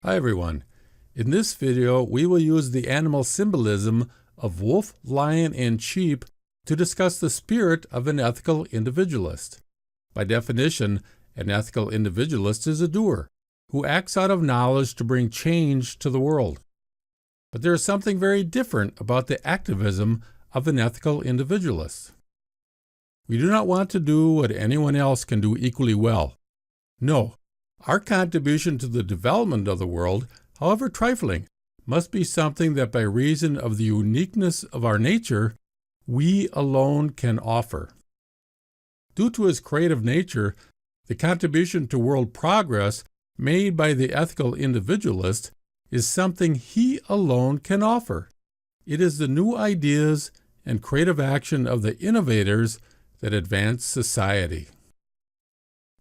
Hi everyone. In this video, we will use the animal symbolism of wolf, lion, and sheep to discuss the spirit of an ethical individualist. By definition, an ethical individualist is a doer who acts out of knowledge to bring change to the world. But there is something very different about the activism of an ethical individualist. We do not want to do what anyone else can do equally well. No. Our contribution to the development of the world, however trifling, must be something that by reason of the uniqueness of our nature, we alone can offer. Due to his creative nature, the contribution to world progress made by the ethical individualist is something he alone can offer. It is the new ideas and creative action of the innovators that advance society.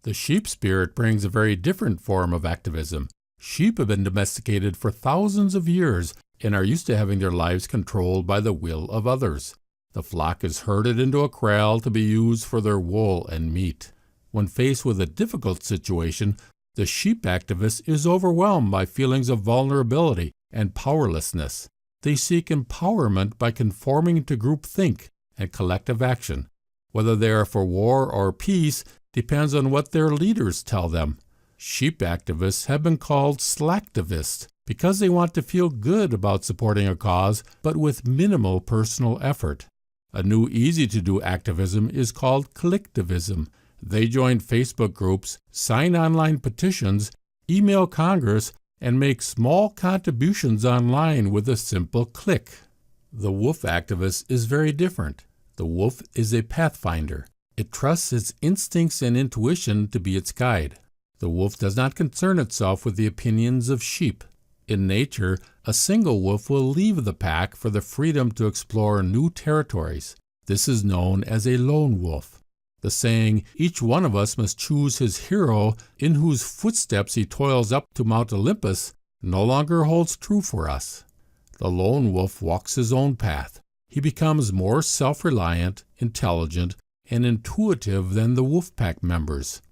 The sheep spirit brings a very different form of activism. Sheep have been domesticated for thousands of years and are used to having their lives controlled by the will of others. The flock is herded into a kraal to be used for their wool and meat. When faced with a difficult situation, the sheep activist is overwhelmed by feelings of vulnerability and powerlessness. They seek empowerment by conforming to groupthink and collective action. Whether they are for war or peace depends on what their leaders tell them. Sheep activists have been called slacktivists because they want to feel good about supporting a cause, but with minimal personal effort. A new easy-to-do activism is called collectivism. They join Facebook groups, sign online petitions, email Congress, and make small contributions online with a simple click. The wolf activist is very different. The wolf is a pathfinder. It trusts its instincts and intuition to be its guide. The wolf does not concern itself with the opinions of sheep. In nature, a single wolf will leave the pack for the freedom to explore new territories. This is known as a lone wolf. The saying, "Each one of us must choose his hero in whose footsteps he toils up to Mount Olympus," no longer holds true for us. The lone wolf walks his own path. He becomes more self-reliant, intelligent, and intuitive than the wolf pack members.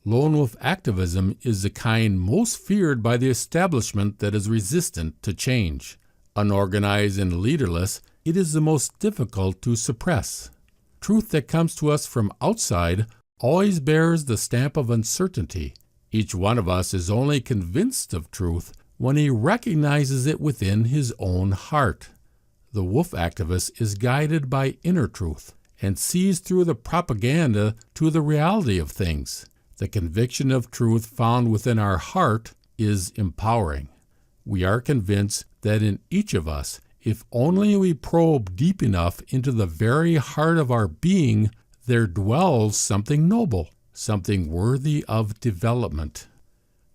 Lone wolf activism is the kind most feared by the establishment that is resistant to change. Unorganized and leaderless, it is the most difficult to suppress. Truth that comes to us from outside always bears the stamp of uncertainty. Each one of us is only convinced of truth when he recognizes it within his own heart. The wolf activist is guided by inner truth and sees through the propaganda to the reality of things. The conviction of truth found within our heart is empowering. We are convinced that in each of us, if only we probe deep enough into the very heart of our being, there dwells something noble, something worthy of development.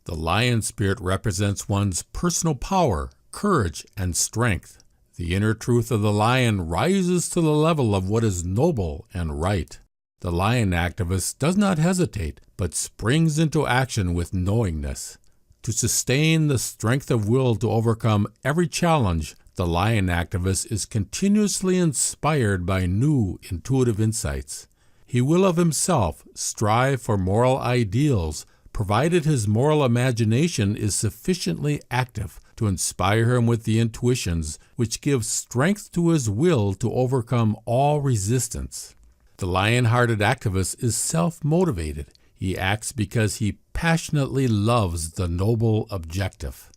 The lion spirit represents one's personal power, courage, and strength. The inner truth of the lion rises to the level of what is noble and right. The lion activist does not hesitate, but springs into action with knowingness. To sustain the strength of will to overcome every challenge, the lion activist is continuously inspired by new intuitive insights. He will of himself strive for moral ideals, provided his moral imagination is sufficiently active to inspire him with the intuitions which give strength to his will to overcome all resistance. The lion-hearted activist is self-motivated. He acts because he passionately loves the noble objective.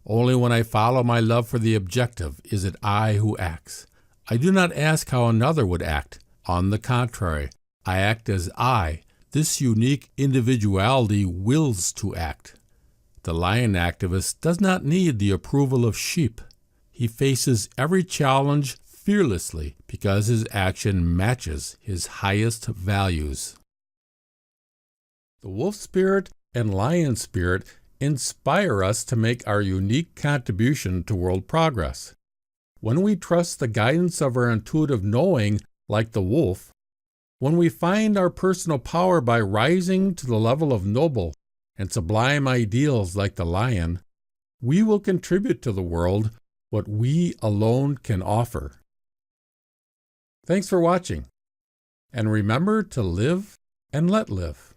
Only when I follow my love for the objective is it I who acts. I do not ask how another would act. On the contrary, I act as I, this unique individuality, wills to act. The lion activist does not need the approval of sheep. He faces every challenge fearlessly because his action matches his highest values. The wolf spirit and lion spirit inspire us to make our unique contribution to world progress. When we trust the guidance of our intuitive knowing like the wolf, when we find our personal power by rising to the level of noble and sublime ideals like the lion, we will contribute to the world what we alone can offer. Thanks for watching, and remember to live and let live.